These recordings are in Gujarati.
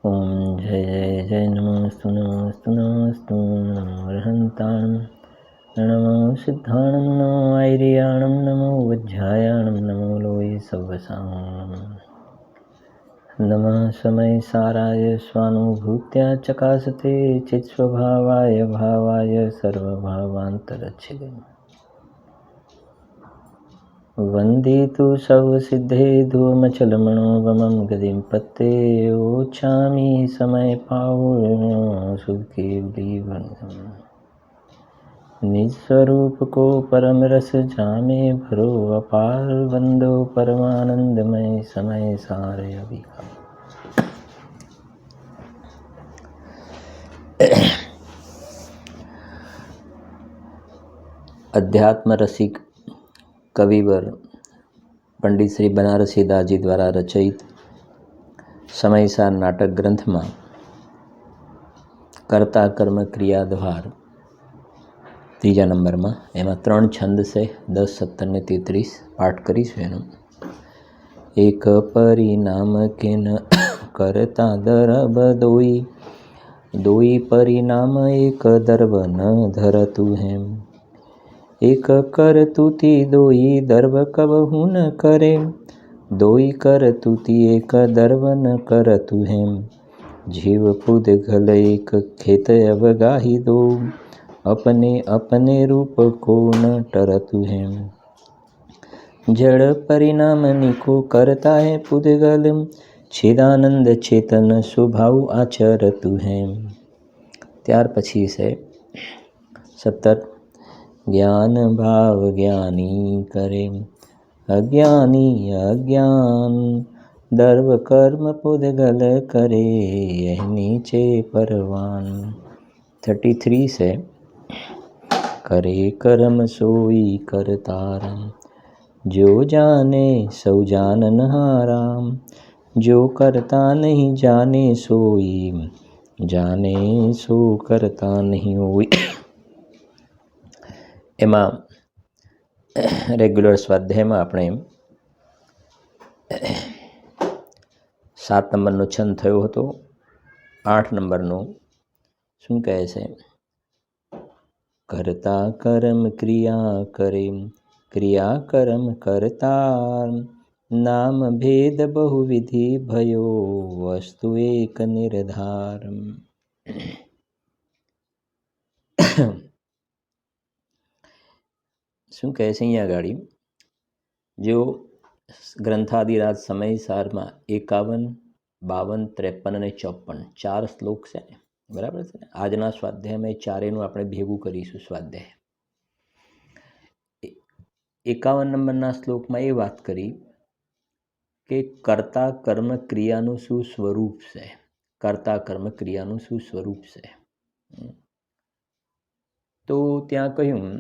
ओम जय जय जय नमोस्तु नमोस्तु नमोस्तु नमो अर्हन्ताणं नमो सिद्धाणं नमो ऐर्याणं नमो वज्रायाणं नमो लोये सव्वसां नमः समय साराय स्वानुभूत्या चकासते चित्स्वभावाय भावाय सर्वभावान्तरच्छिदे वन्दे तु सर्वसिद्धे धूमचलमणोगमं गतिं पत्ते ओछामि समय पावो सुखीवलीवंदम् निज स्वरूप को परम रस जामे भरो अपार वंदो परमानंदमय समय सारे अभिका। अध्यात्म रसिक कविवर पंडित श्री बनारसी दासजी द्वारा रचित समयसार नाटक ग्रंथ में कर्ता कर्म क्रिया द्वार तीजा नंबर में एम 3 छंद से 10, 17 ने 33 पाठ करीशुं। एनो एक परिणाम के न करता दरब दोई, दोई परिणाम एक दर्व न धरतु हेम। एक कर तुति दोई दर्व कबहु न करे, दोई कर तुति एक दर्व न करतु हेम। जीव पुद्गल एक खेत अवगाही दो, अपने अपने रूप को न टरतु हेम। जड़ परिणाम निको करता है पुद्गल, छिदानंद चेतन स्वभाव आचरतु हेम। त्यार पछी से 17 ज्ञान भाव ज्ञानी करे, अज्ञानी अज्ञान दर्व कर्म पुद्गल करे, यह नीचे परवान। 33 से करे कर्म सोई करतारम, जो जाने सो जानन हाराम। जो करता नहीं जाने सोई, जाने सो करता नहीं होई। एमा रेग्युलर स्वाध्याय में अपने 7 नंबरनो छंद थयो हतो। 8 नंबरनो शुं कहे छे? करता कर्म क्रिया करे, क्रिया कर्म करता। नाम भेद बहुविधि भयो, वस्तु एक निर्धार। શું કહે છે અહીંયા ગાડી? જો ગ્રંથાદિરાજ સમયસારમાં 51, 52, 53 અને 54 4 શ્લોક છે ને, બરાબર છે ને? આજના સ્વાધ્યાયમાં ચારેયનું આપણે ભેગું કરીશું સ્વાધ્યાય। 51 નંબરના શ્લોકમાં એ વાત કરી કે કર્તા કર્મ ક્રિયાનું શું સ્વરૂપ છે, કર્તા કર્મ ક્રિયાનું શું સ્વરૂપ છે। તો ત્યાં કહ્યું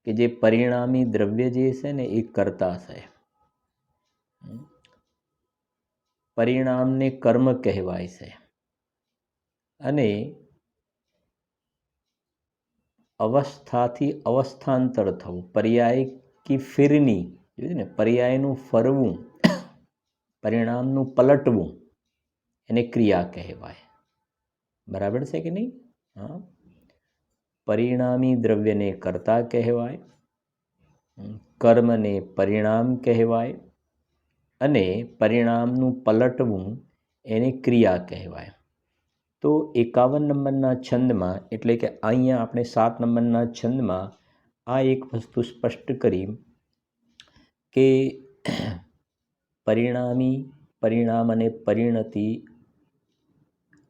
કે જે પરિણામી દ્રવ્ય જે છે ને એ કર્તા છે, પરિણામને કર્મ કહેવાય છે, અને અવસ્થાથી અવસ્થાંતર થવું, પર્યાય કી ફિરની, જોયું ને, પર્યાયનું ફરવું, પરિણામનું પલટવું, એને ક્રિયા કહેવાય। બરાબર છે કે નહીં? હા, પરિણામી દ્રવ્યને કર્તા કહેવાય, કર્મને પરિણામ કહેવાય, અને પરિણામનું પલટવું એને ક્રિયા કહેવાય। તો 51 નંબરના છંદમાં, એટલે કે અહીંયા આપણે 7 નંબરના છંદમાં આ એક વસ્તુ સ્પષ્ટ કરી કે પરિણામી, પરિણામ અને પરિણતિ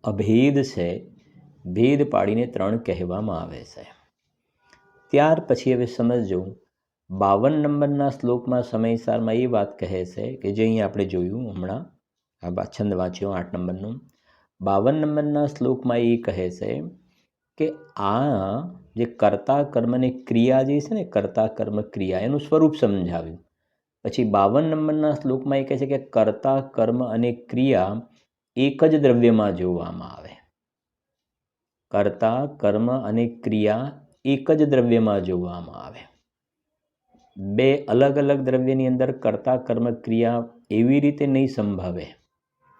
અભેદ છે, ભેદ પાડીને 3 કહેવામાં આવે છે। ત્યાર પછી હવે સમજો 52 નંબરના શ્લોકમાં સમયસારમાં એ વાત કહે છે કે જે અહીંયા આપણે જોયું હમણાં, આ છંદ વાંચ્યો 8 નંબરનો। 52 નંબરના શ્લોકમાં એ કહે છે કે આ જે કર્તા કર્મને ક્રિયા જે છે ને, કર્તા કર્મ ક્રિયા એનું સ્વરૂપ સમજાવ્યું। પછી 52 નંબરના શ્લોકમાં એ કહે છે કે કર્તા કર્મ અને ક્રિયા એક જ દ્રવ્યમાં જોવામાં આવે। કર્તા કર્મ અને ક્રિયા એક જ દ્રવ્યમાં જોવામાં આવે। બે અલગ અલગ દ્રવ્યની અંદર કર્તા કર્મ ક્રિયા એવી રીતે નહીં સંભવે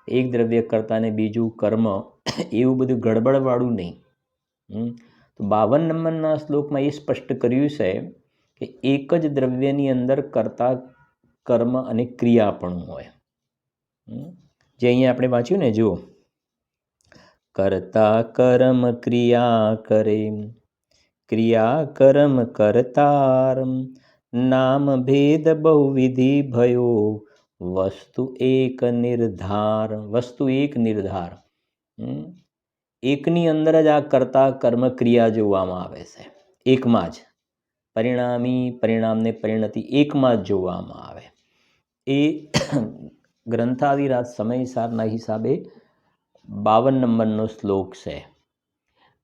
એક દ્રવ્ય કરતા ને બીજું કર્મ, એવું બધું ગડબડવાળું નહીં. તો 52 નંબરના શ્લોકમાં એ સ્પષ્ટ કર્યું છે કે એક જ દ્રવ્યની અંદર કર્તા, કર્મ અને ક્રિયા પણ હોય. જે અહીંયા આપણે વાંચ્યું ને, જુઓ, કર્તા કર્મ ક્રિયા કરે, ક્રિયા કર્મ કરતાર, નામ ભેદ બહુવિધિ ભયો, વસ્તુ એક નિર્ધાર. વસ્તુ એક નિર્ધાર. એકની અંદર જ આ કર્તા કર્મ ક્રિયા જોવામાં આવે છે, એકમાં જ. પરિણામી, પરિણામને પરિણતિ એકમાં જ જોવામાં આવે. એ ગ્રંથાદિરાજ સમયસારના હિસાબે 52 નંબરનો શ્લોક છે.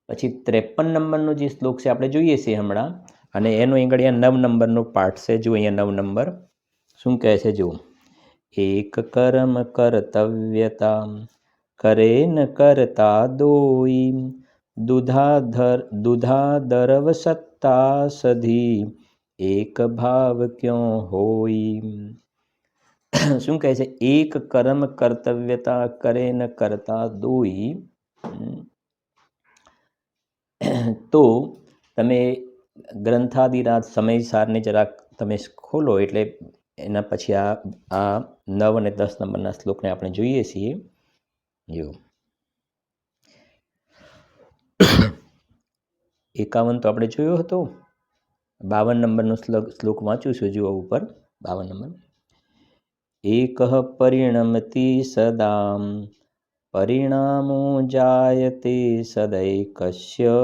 પછી 53 નંબરનો જે શ્લોક છે આપણે જોઈએ છીએ હમણાં, અને એનો અહીંયા 9 નંબરનો પાઠ છે. જો અહીંયા 9 નંબર શું કહે છે, જુઓ. એક કર્મ કર્તવ્યતા, કરે ન કરતા દોઈ, દુધાધરવ સત્તા સધી, એક ભાવ ક્યો હોય. શું કહે છે? એક કર્મ કર્તવ્યતા, કરે ન કરતા દોઈ. તો તમે ગ્રંથાદિરાજ સમયસારને જરાક તમે ખોલો, એટલે એના પછી આ 9 અને 10 નંબરના શ્લોકને આપણે જોઈએ છીએ. જો 51 તો આપણે જોયો હતો. 52 નંબરનો શ્લોક વાંચું છું. જુઓ ઉપર 52 નંબર. એક પરિણમતિ સદા, પરિણામો જાયતે સદૈકસ્ય,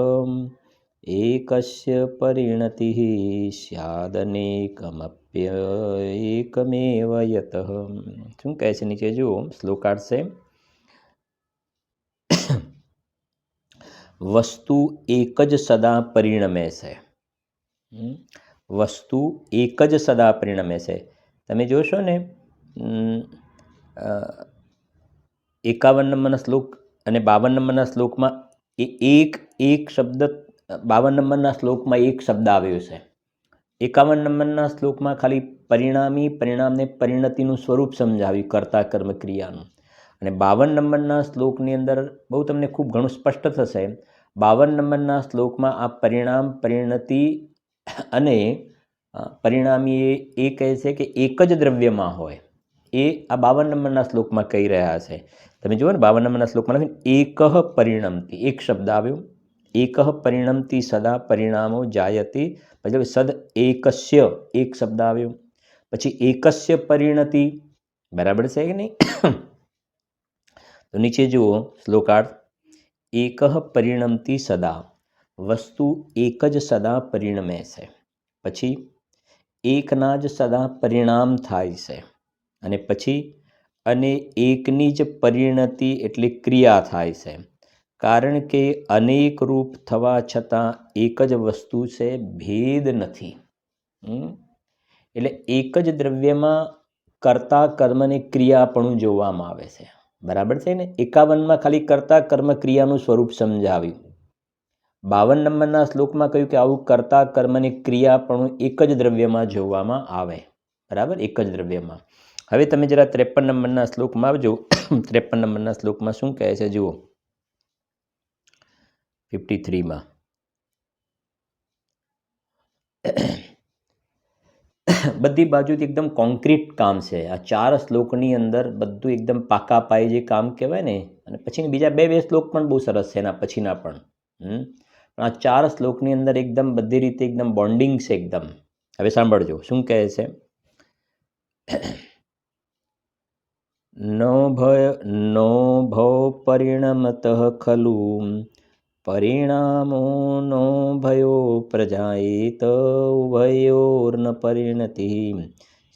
એકસ્ય પરિણતિ સ્યાદનેકમપ્યેકમેવ યતઃ. શું કહે છે નીચે જુઓ, શ્લોકાર્થ છે. વસ્તુ એક જ સદા પરિણમે છે. વસ્તુ એક જ સદા પરિણમે છે. તમે જોશો ને 51 નંબરના શ્લોક અને 52 નંબરના શ્લોકમાં એક શબ્દ, 52 નંબરના શ્લોકમાં એક શબ્દ આવ્યો છે. 51 નંબરના શ્લોકમાં ખાલી પરિણામી, પરિણામને પરિણતિનું સ્વરૂપ સમજાવ્યું, કર્તા કર્મ ક્રિયાનું. અને 52 નંબરના શ્લોકની અંદર બહુ તમને ખૂબ ઘણું સ્પષ્ટ થશે. 52 નંબરના શ્લોકમાં આ પરિણામ, પરિણતિ અને પરિણામી એ કહે છે કે એક જ દ્રવ્યમાં હોય. એ આ 52 નંબરના શ્લોકમાં કહી રહ્યા છે. તમે જુઓ ને 52 નંબરના શ્લોકમાં એક પરિણમતિ, એક શબ્દ આવ્યો. એક પરિણમતિ સદા પરિણામો જાયતે, પછી સદ એકસ્ય, એક શબ્દ આવ્યો. પછી એકસ્ય પરિણતિ, બરાબર છે કે નહીં? તો નીચે જુઓ શ્લોકાર્થ. એક પરિણમતિ સદા, વસ્તુ એક જ સદા પરિણમે છે. પછી એકના જ સદા પરિણામ થાય છે. અને પછી અને એકની જ પરિણતિ એટલે ક્રિયા થાય છે. કારણ કે અનેક રૂપ થવા છતાં એક જ વસ્તુ છે, ભેદ નથી. એટલે એક જ દ્રવ્યમાં કર્તા કર્મને ક્રિયાપણું જોવામાં આવે છે. બરાબર છે ને? 51માં ખાલી કર્તા કર્મ ક્રિયાનું સ્વરૂપ સમજાવ્યું. 52 નંબરના શ્લોકમાં કહ્યું કે આવું કર્તા કર્મની ક્રિયાપણું એક જ દ્રવ્યમાં જોવામાં આવે. બરાબર, એક જ દ્રવ્યમાં. હવે તમે જરા 53 નંબરના શ્લોકમાં આવજો. 53 નંબરના શ્લોકમાં શું કહે છે જુઓ. 53માં બધી બાજુથી એકદમ કોન્ક્રીટ કામ છે. આ 4 શ્લોકની અંદર બધું એકદમ પાકા પાયે જે કામ કહેવાય ને. અને પછી બીજા બે શ્લોક પણ બહુ સરસ છે, એના પછીના પણ. આ 4 શ્લોકની અંદર એકદમ બધી રીતે એકદમ બોન્ડિંગ છે એકદમ. હવે સાંભળજો શું કહે છે. નો ભવ પરિણમતઃ ખલુ, પરિણામો નો ભયો પ્રજાયેત, ઉભયોર્ન પરિણતિ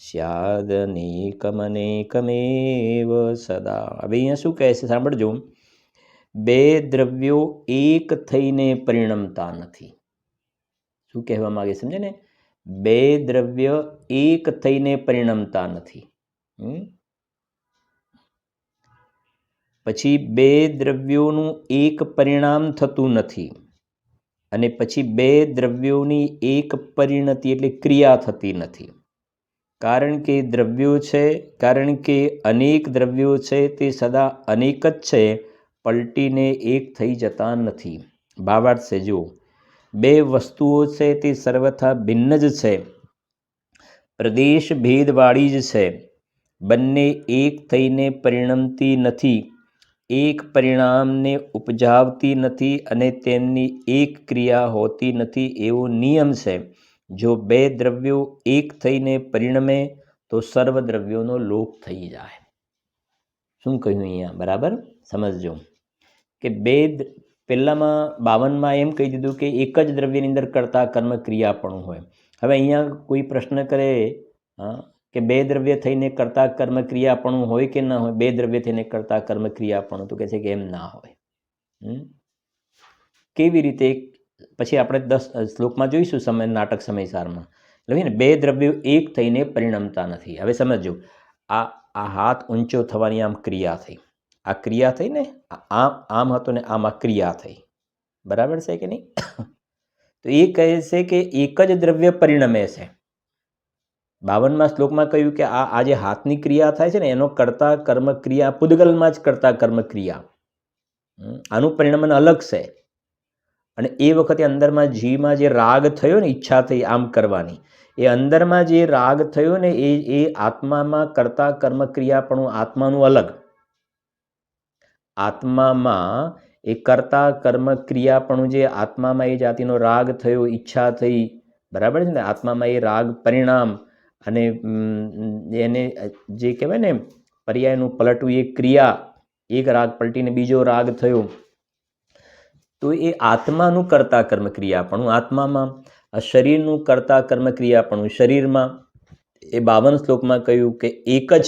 સ્યાદનેકમનેકમેવ સદા. હવે અહીંયા શું કહે છે સાંભળજો. બે દ્રવ્યો એક થઈને પરિણમતા નથી. શું કહેવા માંગે સમજે ને? બે દ્રવ્ય એક થઈને પરિણમતા નથી. પછી બે દ્રવ્યોનું એક પરિણામ થતું નથી. અને પછી બે દ્રવ્યોની એક પરિણતિ એટલે ક્રિયા થતી નથી. કારણ કે દ્રવ્યો છે, કારણ કે અનેક દ્રવ્યો છે તે સદા અનેક જ છે, પલટીને એક થઈ જતા નથી. ભાવાર્થ છે, જુઓ, બે વસ્તુઓ છે તે સર્વથા ભિન્ન જ છે, પ્રદેશ ભેદવાળી જ છે, બંને એક થઈને પરિણમતી નથી, એક પરિણામને ઉપજાવતી નથી અને તેમની એક ક્રિયા હોતી નથી એવો નિયમ છે. જો બે દ્રવ્યો એક થઈને પરિણમે તો સર્વ દ્રવ્યોનો લોપ થઈ જાય. શું કહ્યું અહીંયા? બરાબર સમજજો કે પહેલામાં 52માં એમ કહી દીધું કે એક જ દ્રવ્યની અંદર કરતા કર્મ ક્રિયાપણું હોય. હવે અહીંયા કોઈ પ્રશ્ન કરે કે બે દ્રવ્ય થઈને કરતા કર્મ ક્રિયાપણું હોય કે ના હોય? બે દ્રવ્ય થઈને કરતા કર્મ ક્રિયાપણું, તો કહે છે કે એમ ના હોય. કેવી રીતે? પછી આપણે 10 શ્લોકમાં જોઈશું સમય નાટક સમયસારમાં. એટલે ને બે દ્રવ્યો એક થઈને પરિણમતા નથી. હવે સમજો, આ હાથ ઊંચો થવાની આમ ક્રિયા થઈ, આ ક્રિયા થઈ ને, આમ હતો ને આમ આ ક્રિયા થઈ, બરાબર છે કે નહીં? તો એ કહે છે કે એક જ દ્રવ્ય પરિણમે છે. 52માં શ્લોકમાં કહ્યું કે આ જે હાથની ક્રિયા થાય છે ને એનો કરતા કર્મ ક્રિયા પૂદગલમાં જ કરતા કર્મ ક્રિયા, આનું પરિણમન અલગ છે. અને એ વખતે અંદરમાં જીવમાં જે રાગ થયો ને, ઈચ્છા થઈ આમ કરવાની, એ અંદરમાં જે રાગ થયો ને એ આત્મામાં કરતા કર્મ ક્રિયાપણું આત્માનું અલગ. આત્મામાં એ કરતા કર્મ ક્રિયાપણું જે આત્મામાં એ જાતિનો રાગ થયો, ઈચ્છા થઈ, બરાબર છે ને? આત્મામાં એ રાગ પરિણામ અને એને જે કહેવાય ને પર્યાયનું પલટવું, એ ક્રિયા, એક રાગ પલટીને બીજો રાગ થયો, તો એ આત્માનું કરતા કર્મ ક્રિયાપણું આત્મામાં, આ શરીરનું કરતા કર્મ ક્રિયાપણું શરીરમાં. એ 52 શ્લોકમાં કહ્યું કે એક જ.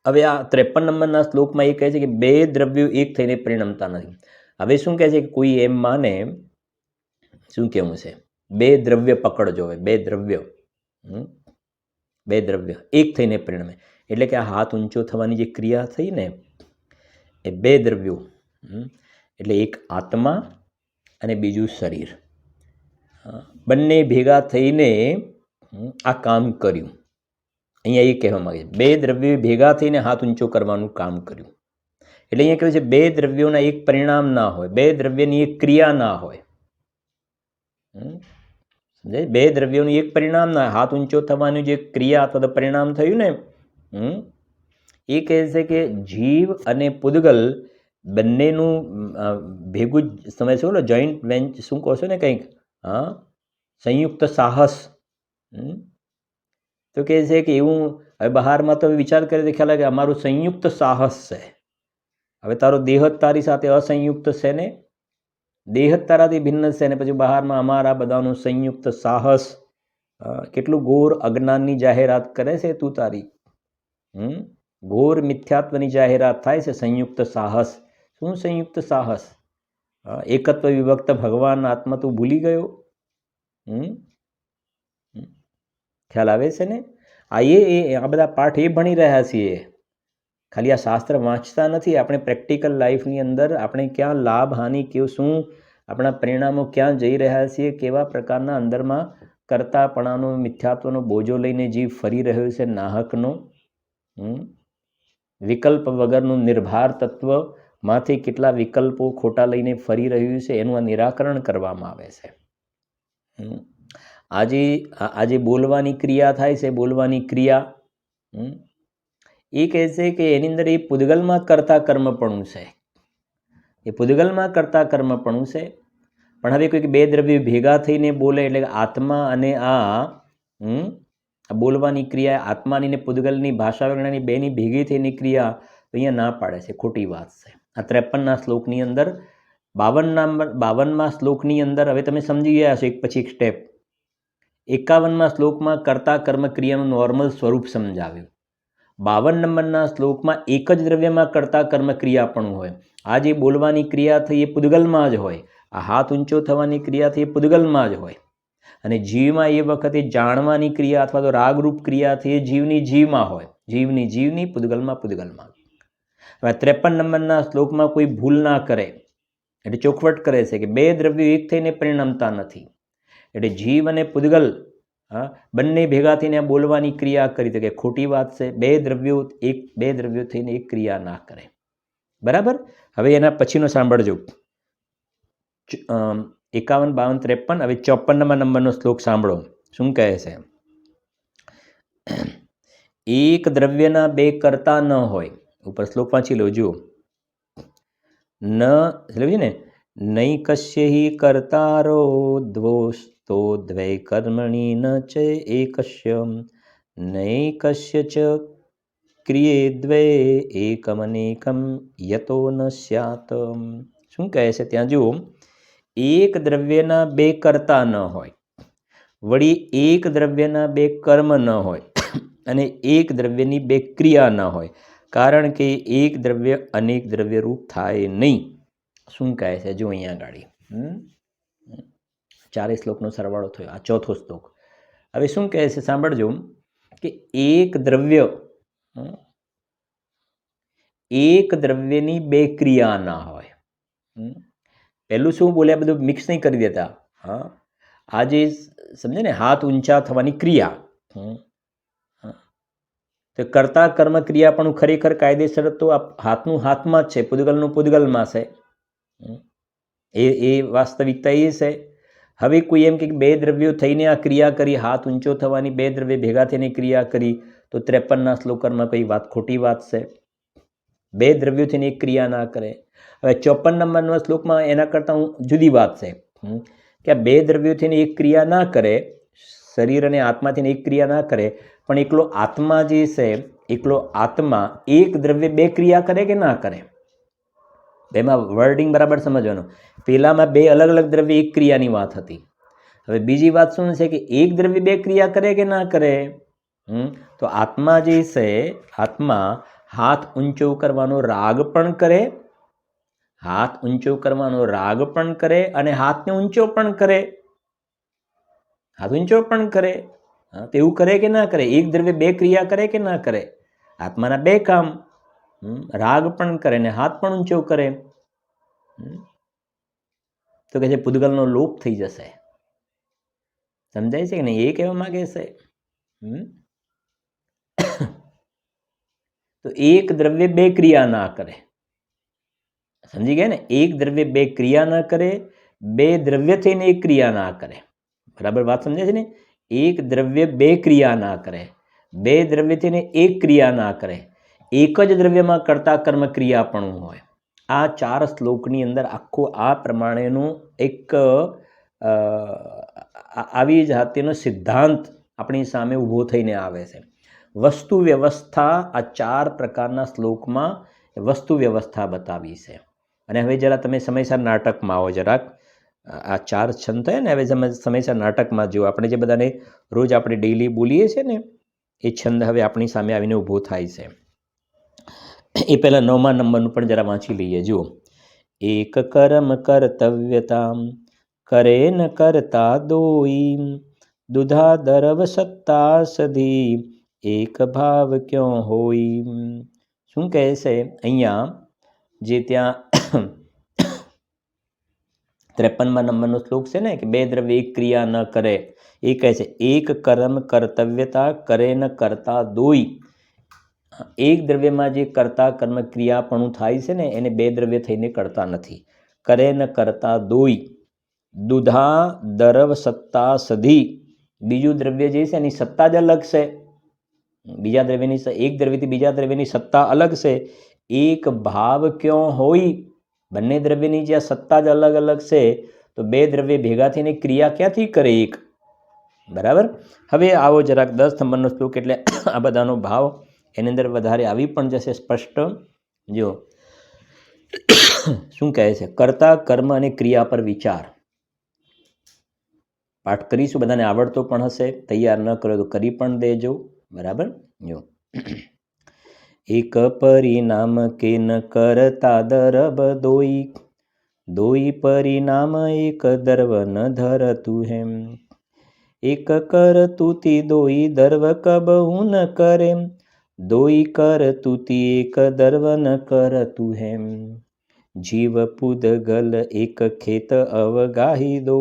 હવે આ 53 નંબરના શ્લોકમાં એ કહે છે કે બે દ્રવ્યો એક થઈને પરિણમતા નથી. હવે શું કહે છે કે કોઈ એમ માને, શું કહેવું છે? બે દ્રવ્ય પકડજો. હવે બે દ્રવ્ય એક થઈને પરિણમે, એટલે કે આ હાથ ઊંચો થવાની જે ક્રિયા થઈ ને, એ બે દ્રવ્યો, એટલે એક આત્મા અને બીજું શરીર, બંને ભેગા થઈને આ કામ કર્યું. અહીંયા એ કહેવા માંગે છે, બે દ્રવ્યો ભેગા થઈને હાથ ઊંચો કરવાનું કામ કર્યું. એટલે અહીંયા કહેવાય છે બે દ્રવ્યોના એક પરિણામ ના હોય, બે દ્રવ્યની એક ક્રિયા ના હોય. સમજાય? બે દ્રવ્યોનું એક પરિણામ ના, હાથ ઊંચો થવાનું જે ક્રિયા અથવા તો પરિણામ થયું ને, એ કહે છે કે જીવ અને પૂદગલ બંનેનું ભેગું સમય છે, ઓલો જોઈન્ટ વેન્ચ શું કહો છો ને કંઈક, સંયુક્ત સાહસ. તો કહે છે કે એવું હવે બહારમાં તો વિચાર કરે તો ખ્યાલ આવે કે અમારું સંયુક્ત સાહસ છે. હવે તારો દેહ જ તારી સાથે અસંયુક્ત છે ને, દેહ જ તારાથી ભિન્ન છે ને, પછી બહારમાં અમારા બધાનું સંયુક્ત સાહસ. કેટલું ઘોર અજ્ઞાનની જાહેરાત કરે છે તું તારી. ઘોર મિથ્યાત્વની જાહેરાત થાય છે. સંયુક્ત સાહસ શું? સંયુક્ત સાહસ એકત્વ વિભક્ત ભગવાન આત્મા તું ભૂલી ગયો. ખ્યાલ આવે છે ને? આ બધા પાઠ એ ભણી રહ્યા છીએ. ખાલી આ શાસ્ત્ર વાંચતા નથી. આપણે પ્રેક્ટિકલ લાઈફની અંદર આપણે ક્યાં લાભ હાનિ, કેવું શું આપણા પરિણામો ક્યાં જઈ રહ્યા છીએ, કેવા પ્રકારના અંદરમાં કરતાપણાનો મિથ્યાત્વનો બોજો લઈને જીવ ફરી રહ્યો છે નાહકનો, વિકલ્પ વગરનું નિર્ભાર તત્વ માંથી કેટલા વિકલ્પો ખોટા લઈને ફરી રહ્યું છે, એનું આ નિરાકરણ કરવામાં આવે છે. આજે બોલવાની ક્રિયા થાય છે, બોલવાની ક્રિયા એ કહે છે કે એની અંદર એ પૂદગલમાં કરતા કર્મપણું છે, એ પૂદગલમાં કરતા કર્મપણું છે. પણ હવે કોઈ બે દ્રવ્ય ભેગા થઈને બોલે એટલે આત્મા અને આ બોલવાની ક્રિયા, આત્માની ને પૂદગલની ભાષા વિજ્ઞાનની બેની ભેગી થઈને ક્રિયા, તો અહીંયા ના પાડે છે, ખોટી વાત છે. આ 53ના શ્લોકની અંદર 52માં શ્લોકની અંદર હવે તમે સમજી ગયા છો એક પછી એક સ્ટેપ. 51માં શ્લોકમાં કરતા કર્મ ક્રિયાનું નોર્મલ સ્વરૂપ સમજાવ્યું. 52 નંબરના શ્લોકમાં એક જ દ્રવ્યમાં કરતા કર્મ ક્રિયાપણું હોય. આ જે બોલવાની ક્રિયા થઈ એ પૂદગલમાં જ હોય, આ હાથ ઊંચો થવાની ક્રિયા થઈ એ પૂદગલમાં જ હોય, અને જીવમાં એ વખતે જાણવાની ક્રિયા અથવા તો રાગરૂપ ક્રિયા થઈ એ જીવમાં હોય, જીવની પૂદગલમાં. હવે 53 નંબરના શ્લોકમાં કોઈ ભૂલ ના કરે એટલે ચોખવટ કરે છે કે બે દ્રવ્યો એક થઈને પરિણમતા નથી. એટલે જીવ અને પૂદગલ હા, બંને ભેગા થઈને બોલવાની ક્રિયા કરી તો કે ખોટી વાત છે. બે દ્રવ્યો થઈને એક ક્રિયા ના કરે. બરાબર. હવે એના પછીનો સાંભળજો. 51, 52, 53. હવે 54મા નંબરનો શ્લોક સાંભળો. શું કહે છે? એક દ્રવ્યના બે કર્તા ન હોય. ઉપર શ્લોક વાંચી લો. જુઓ, ન એટલે ને, નૈકસ્ય હિ કર્તારો દ્વોસ્તો દ્વૈ કર્મણિ ન ચ એકસ્ય નૈકસ્ય ચ ક્રિયે દ્વે એકમનેકમ યતો ન સ્યાત. શું કહે છે ત્યાં? જુઓ, એક દ્રવ્યના બે કર્તા ન હોય, વળી એક દ્રવ્યના બે કર્મ ન હોય, અને એક દ્રવ્યની બે ક્રિયા ન હોય, કારણ કે એક દ્રવ્ય અનેક દ્રવ્ય રૂપ થાય નહીં. શું કહે છે? જો અહીંયા ગાડી 4 શ્લોકનો સરવાળો થયો. આ ચોથો શ્લોક. હવે શું કહે છે સાંભળજો, કે એક દ્રવ્યની બે ક્રિયા ના હોય. પહેલું શું બોલ્યા, બધું મિક્સ નહીં કરી દેતા. હા, આ જે સમજે ને, હાથ ઊંચા થવાની ક્રિયા, તો કર્તા કર્મ ક્રિયા પણ ખરેખર કાયદેસર તો હાથનું હાથમાં જ છે, પૂદગલનું પૂદગલમાં છે. એ વાસ્તવિકતા એ છે. હવે કોઈ એમ કે બે દ્રવ્યો થઈને આ ક્રિયા કરી, હાથ ઊંચો થવાની બે દ્રવ્ય ભેગા થઈને ક્રિયા કરી, તો 53ના શ્લોકમાં કઈ વાત ખોટી વાત છે. બે દ્રવ્યો થઈને એક ક્રિયા ના કરે. હવે 54 નંબરના શ્લોકમાં એના કરતાં જુદી વાત છે, કે આ બે દ્રવ્યો થઈને એક ક્રિયા ના કરે, શરીર અને આત્મા થઈને એક ક્રિયા ના કરે, પણ એકલો આત્મા જે છે, એકલો આત્મા એક દ્રવ્ય બે ક્રિયા કરે કે ના કરે? એમાં વર્ડિંગ બરાબર સમજવાનું. પહેલામાં બે અલગ અલગ દ્રવ્ય એક ક્રિયાની વાત હતી. હવે બીજી વાત શું છે, કે એક દ્રવ્ય બે ક્રિયા કરે કે ના કરે? તો આત્મા જે છે, આત્મા હાથ ઊંચો કરવાનો રાગ પણ કરે, હાથ ઊંચો કરવાનો રાગ પણ કરે, અને હાથને ઊંચો પણ કરે, હાથ ઊંચો પણ કરે. તો એવું કરે કે ના કરે? એક દ્રવ્ય બે ક્રિયા કરે કે ના કરે? આત્માના બે કામ, રાગ પણ કરે ને હાથ પણ ઊંચો કરે. તો કે છે પૂદગલનો લોપ થઈ જશે. સમજાય છે કે નહીં? એ કહેવા માંગે છે. તો એક દ્રવ્ય બે ક્રિયા ના કરે. સમજી ગયા ને? એક દ્રવ્ય બે ક્રિયા ના કરે, બે દ્રવ્ય થઈને એક ક્રિયા ના કરે. બરાબર વાત સમજાય છે ને? એક દ્રવ્ય બે ક્રિયા ના કરે, બે દ્રવ્ય થઈને એક ક્રિયા ના કરે, એક જ દ્રવ્યમાં કર્તા કર્મ ક્રિયા પણ હોય. આ 4 શ્લોકની અંદર આખો આ પ્રમાણેનું એક આવી જાતિનો સિદ્ધાંત આપણી સામે ઊભો થઈને આવે છે. વસ્તુ વ્યવસ્થા આ 4 પ્રકારના શ્લોકમાં વસ્તુ વ્યવસ્થા બતાવી છે. અને હવે જરા તમે સમયસર નાટકમાં આવો. જરાક આ 4 છંદ થયા ને, હવે સમયસર નાટકમાં જુઓ. આપણે જે બધાને રોજ આપણે ડેઈલી બોલીએ છીએ ને, એ છંદ હવે આપણી સામે આવીને ઊભો થાય છે. એ પહેલાં 9મા નંબરનું પણ જરા વાંચી લઈએ. જુઓ, એક કર્મ કર્તવ્યતા કરે ન કરતા દોઈ દુધા દરવ સત્તા સધી એક ભાવ ક્યો હોય. શું કહે છે અહીંયા? જે ત્યાં 53મા નંબરનો શ્લોક છે ને, કે બે દ્રવ્ય એક ક્રિયા ન કરે, એ કહે છે એક કર્મ કર્તવ્યતા કરે ન કરતા દોઈ. એક દ્રવ્યમાં જે કરતા કર્મ ક્રિયા પણ થાય છે ને, એને બે દ્રવ્ય થઈને કરતા નથી. કરે ન કરતા દોઈ દુધા દરવ સત્તા સધી. બીજું દ્રવ્ય જે છે એની સત્તા જ અલગ છે. બીજા દ્રવ્યની, એક દ્રવ્યથી બીજા દ્રવ્યની સત્તા અલગ છે. એક ભાવ ક્યો હોય? બંને દ્રવ્યની જે સત્તા જ અલગ અલગ છે, તો બે દ્રવ્ય ભેગા થઈને ક્રિયા ક્યાંથી કરે એક? બરાબર. હવે આવો જરાક 10 નંબરનો શ્લોક, એટલે આ બધાનો ભાવ એની અંદર વધારે આવી પણ જશે સ્પષ્ટ. જો શું કહે છે? કર્તા કર્મ અને ક્રિયા પર વિચાર. પાઠ કરીશું, બધાને આવડતો પણ હશે. તૈયાર ન કરો તો કરી પણ દેજો. બરાબર. જો એક પરિણામ કે ન કરતા દરબ દોઈ દોઈ પરિણામ એક દર્વ ન ધરતું હેમ એક કર તુતી દોઈ દર્વ કબહુ ન કરે દોઈ કર તુતી એક દર્વ ન કરતું હેમ જીવ પૂદગલ એક ખેત અવગાહી દો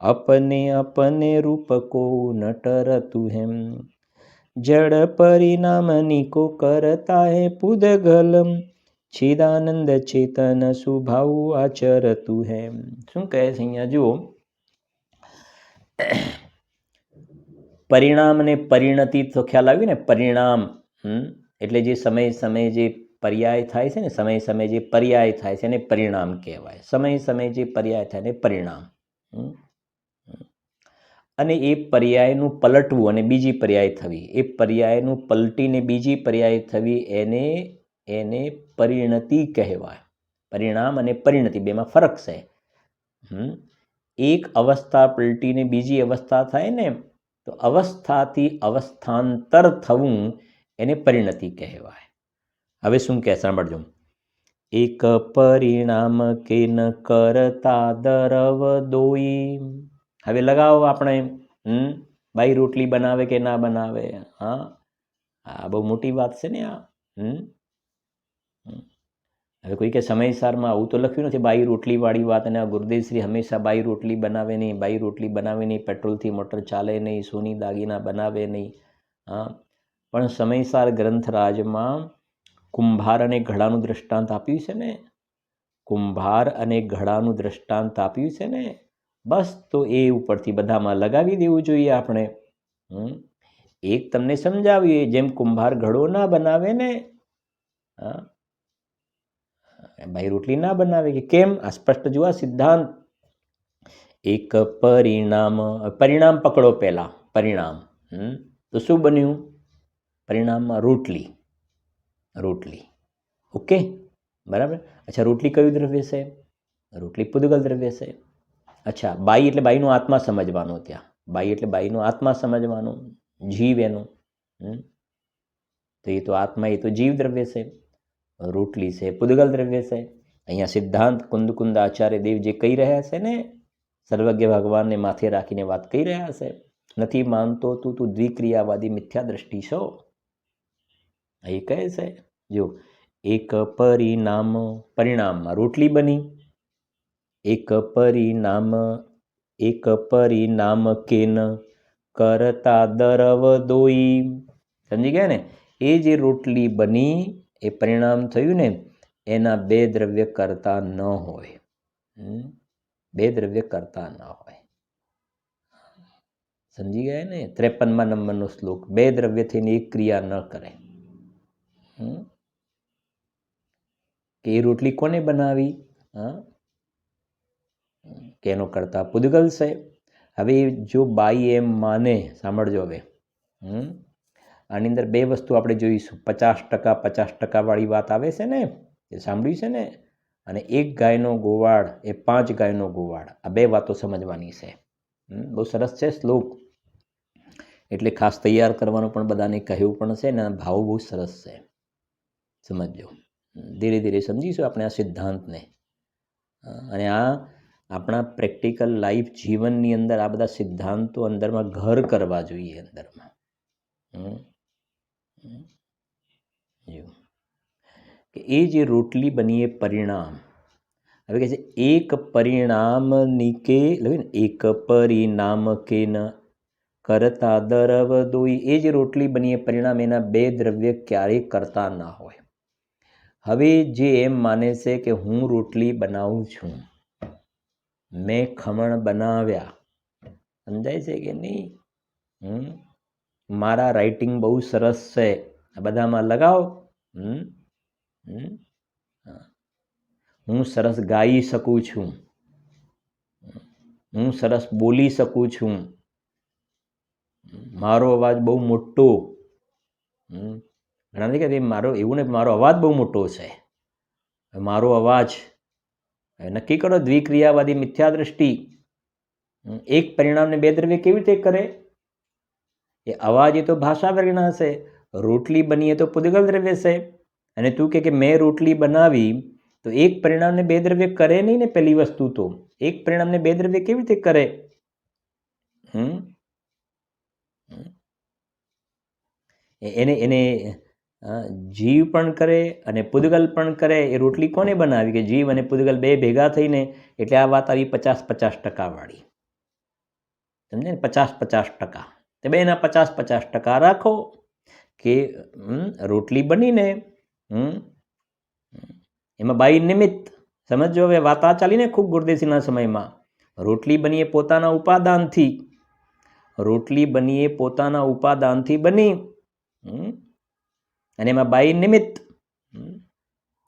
अपने अपने रूप को न टरतु हेम जड़ परिणामनी को करता है पुदगलम છિદાનંદ ચેતન સુભાવ આચરતું હે. શું કહે છે અહીંયા જુઓ, પરિણામ અને પરિણતિ તો ખ્યાલ આવ્યું ને. પરિણામ એટલે જે સમય સમય જે પર્યાય થાય છે ને, સમય સમય જે પર્યાય થાય છે એને પરિણામ કહેવાય. સમય સમય જે પર્યાય થાય ને પરિણામ. અને એ પર્યાયનું પલટવું અને બીજી પર્યાય થવી, એ પર્યાયનું પલટીને બીજી પર્યાય થવી એને એને પરિણતિ કહેવાય. પરિણામ અને પરિણતિ બેમાં ફરક છે. એક અવસ્થા પલટીને બીજી અવસ્થા થાય ને, તો અવસ્થાથી અવસ્થાંતર થવું એને પરિણતિ કહેવાય. હવે શું કહે સાંભળજો. એક પરિણામ કે ન કરતા દરવ દોઈ. હવે લગાવો આપણે, બાઈ રોટલી બનાવે કે ના બનાવે. હા, આ બહુ મોટી વાત છે ને આ. હવે કોઈ કે સમયસારમાં આવું તો લખ્યું નથી બાઈ રોટલી વાળી વાત, અને ગુરુદેવશ્રી હંમેશા બાઈ રોટલી બનાવે નહીં, બાઈ રોટલી બનાવે નહીં, પેટ્રોલથી મોટર ચાલે નહીં, સોની દાગીના બનાવે નહીં. હા, પણ સમયસાર ગ્રંથરાજમાં કુંભાર અને ઘડાનું દ્રષ્ટાંત આપ્યું છે ને. કુંભાર અને ઘડાનું દ્રષ્ટાંત આપ્યું છે ને. બસ તો એ ઉપરથી બધામાં લગાવી દેવું જોઈએ આપણે. એક તમને સમજાવીએ, જેમ કુંભાર ઘડો ના બનાવે ને, હા, ભાઈ રોટલી ના બનાવે કે કેમ, આ સ્પષ્ટ જોવા સિદ્ધાંત. એક પરિણામ, પરિણામ પકડો પહેલા. પરિણામ તો શું બન્યું? પરિણામમાં રોટલી. રોટલી, ઓકે, બરાબર. અચ્છા, રોટલી કયું દ્રવ્ય છે? રોટલી પુદ્ગલ દ્રવ્ય છે. અચ્છા, બાઈ એટલે બાઈનો આત્મા સમજવાનો. ત્યાં બાઈ એટલે બાઈનો આત્મા સમજવાનો, જીવ એનો. તો એ તો આત્મા, એ તો જીવ દ્રવ્ય છે. રોટલી છે પુદ્ગલ દ્રવ્ય છે. અહીંયા સિદ્ધાંત કુંદ આચાર્ય દેવ જે કહી રહ્યા છે ને, સર્વજ્ઞ ભગવાનને માથે રાખીને વાત કહી રહ્યા છે. નથી માનતો તું દ્વિક્રિયાવાદી મિથ્યા દ્રષ્ટિ છો. એ કહે છે જો, એક પરિણામ, પરિણામમાં રોટલી બની. એક પરિણામ કેન કરતા દરવ દોઈ. સમજી ગયા ને? એ જે રોટલી બની, એ પરિણામ થયું ને, એના બે દ્રવ્ય કરતા ન હોય. બે દ્રવ્ય કરતા ન હોય. સમજી ગયા ને? 53મા નંબરનો શ્લોક. બે દ્રવ્ય થઈને એક ક્રિયા ન કરે. કે એ રોટલી કોને બનાવી? કે એનો કરતા પુદ્ગલ છે. હવે જો બાઈ એમ માને, સાંભળજો હવે, આની અંદર બે વસ્તુ આપણે જોઈશું. 50% વાળી વાત આવે છે ને, એ સાંભળ્યું છે ને. અને એક ગાયનો ગોવાળ એ 5 ગાયનો ગોવાળ, આ બે વાતો સમજવાની છે. બહુ સરસ છે શ્લોક, એટલે ખાસ તૈયાર કરવાનું પણ બધાને કહ્યું પણ છે ને. ભાવ બહુ સરસ છે, સમજજો. ધીરે ધીરે સમજીશું આપણે આ સિદ્ધાંતને. અને આ આપણા પ્રેક્ટિકલ લાઈફ જીવનની અંદર આ બધા સિદ્ધાંતો અંદરમાં ઘર કરવા જોઈએ. અંદરમાં કે એ જે રોટલી બની એ પરિણામ. હવે કહે છે એક પરિણામ નિકે, એક પરિણામ કે ન કરતા દરવ દોઈ. એ જે રોટલી બની એ પરિણામ, એના બે દ્રવ્ય ક્યારેય કરતા ના હોય. હવે જે એમ માને છે કે હું રોટલી બનાવું છું, મેં ખમણ બનાવ્યા, સમજાય છે કે નહીં? મારા રાઇટિંગ બહુ સરસ છે, આ બધામાં લગાવો. હું સરસ ગાઈ શકું છું, હું સરસ બોલી શકું છું, મારો અવાજ બહુ મોટો. ઘણા કે મારો એવું ને, મારો અવાજ બહુ મોટો છે. મારો અવાજ નક્કી કરો. દ્વિક્રિયાવાદી મિથ્યા દ્રષ્ટિ. એક પરિણામને બે દ્રવ્ય કેવી રીતે કરે? એ અવાજ એ તો ભાષા વર્ગના છે. રોટલી બની એ તો પુદ્ગલ દ્રવ્ય છે. અને તું કે મેં રોટલી બનાવી, તો એક પરિણામને બે દ્રવ્ય કરે નહીં ને. પહેલી વસ્તુ તો એક પરિણામને બે દ્રવ્ય કેવી રીતે કરે? એને જીવ પણ કરે અને પુદ્ગલ પણ કરે. એ રોટલી કોને બનાવી? કે જીવ અને પુદ્ગલ બે ભેગા થઈને. એટલે આ વાત આવી 50% વાળી. સમજે ને, 50-50%. તે બેના 50-50% રાખો કે રોટલી બનીને એમાં બાઈ નિમિત્ત. સમજો, હવે વાતા ચાલીને ખૂબ ગુરદેસીના સમયમાં. રોટલી બનીએ પોતાના ઉપાદાનથી, રોટલી બનીએ પોતાના ઉપાદાનથી બની અને એમાં બાઈ નિમિત્ત.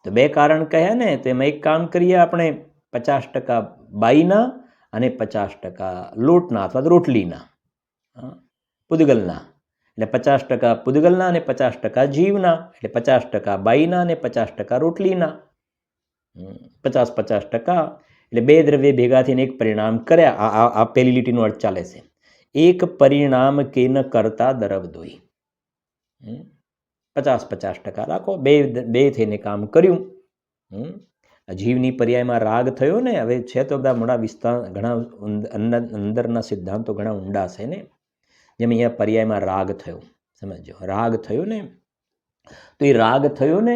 તો બે કારણ કહ્યા ને, તો એમાં એક કામ કરીએ આપણે 50% બાઈના અને 50% લોટના અથવા રોટલીના, પૂદગલના. એટલે 50% પૂદગલના અને 50% જીવના, એટલે 50% બાઈના અને 50% રોટલીના. 50-50%. એટલે બે દ્રવ્ય ભેગા થઈને એક પરિણામ કર્યા. આ પહેલી લીટીનો અર્થ ચાલે છે. એક પરિણામ કે ન કરતા દરબ દોઈ. 50-50% રાખો. બે થઈને કામ કર્યું. જીવની પર્યાયમાં રાગ થયો ને. હવે છે તો બધા મોટા વિસ્તાર, ઘણા અંદરના સિદ્ધાંતો ઘણા ઊંડા છે ને. જેમ અહીંયા પર્યાયમાં રાગ થયો, સમજો, રાગ થયો ને, તો એ રાગ થયો ને,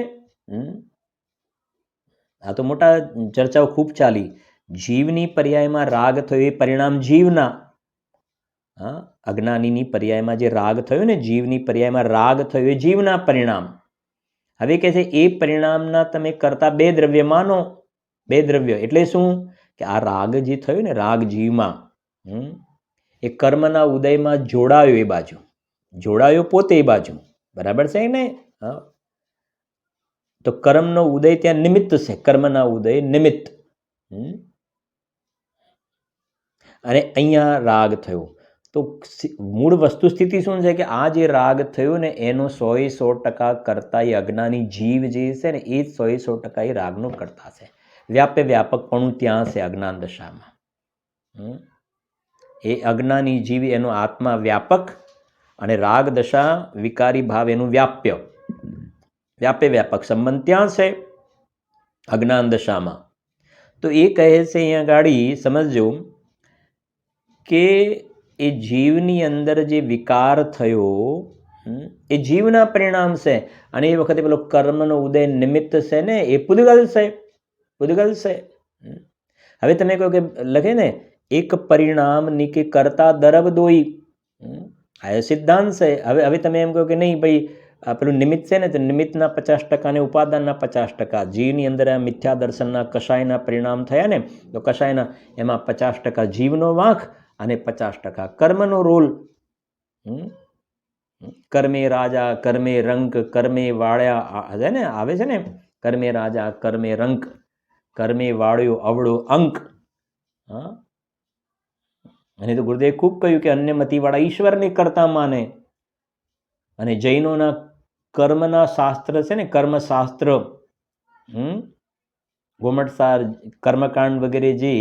આ તો મોટા ચર્ચાઓ ખૂબ ચાલી. જીવની પર્યાયમાં રાગ થયો એ પરિણામ જીવના. અજ્ઞાનીની પર્યાયમાં જે રાગ થયો ને, જીવની પર્યાયમાં રાગ થયો એ જીવના પરિણામ. હવે કહે છે એ પરિણામના તમે કરતા બે દ્રવ્ય માનો. બે દ્રવ્ય એટલે શું? કે આ રાગ જે થયો ને, રાગ જીવમાં, એ કર્મના ઉદયમાં જોડાયો, એ બાજુ જોડાયો, પોતે એ બાજુ. બરાબર છે ને? તો કર્મનો ઉદય ત્યાં નિમિત્ત છે. કર્મના ઉદય નિમિત્ત. અને અહીંયા રાગ થયો. તો મૂળ વસ્તુ સ્થિતિ શું છે? કે આ જે રાગ થયો ને એનો 100% કરતા એ અજ્ઞાની જીવ જે છે ને, એ 100% એ રાગનો કરતા છે. વ્યાપકપણું ત્યાં છે અજ્ઞાન દશામાં. એ અજ્ઞાની જીવ એનો આત્મા વ્યાપક અને રાગ દશા વિકારી ભાવ એનું વ્યાપક સંબંધ ત્યાં છે અજ્ઞાન દશામાં. તો એ કહે છે અહીંયા ગાડી, સમજો કે એ જીવની અંદર જે વિકાર થયો એ જીવના પરિણામ છે. અને એ વખતે પેલો કર્મનો ઉદય નિમિત્ત છે ને, એ પૂદગલ છે. હવે તમે કહો કે લખે ને, એક પરિણામ નિકે કરતા દરબ દોઈ. આ સિદ્ધાંત છે. હવે તમે એમ કહો કે નહીં ભાઈ, પેલું નિમિત્ત છે ને, તો નિમિત્તના 50% ને ઉપાદાનના 50%. જીવની અંદર આ મિથ્યા દર્શનના કષાયના પરિણામ થયા ને, તો કષાયના એમાં 50% જીવનો વાંક અને 50% કર્મનો રોલ. કર્મે રાજા કર્મે રંક કર્મે વાળ્યા છે ને, આવે છે ને, કર્મે રાજા કર્મે રંક કર્મે વાળ્યો અવળો અંક. અને તો ગુરુદેવ ખૂબ કહ્યું કે અન્યમતીવાળા ઈશ્વરને કરતા માને. અને જૈનોના કર્મના શાસ્ત્ર છે ને, કર્મશાસ્ત્ર, ગોમટસાર, કર્મકાંડ વગેરે જે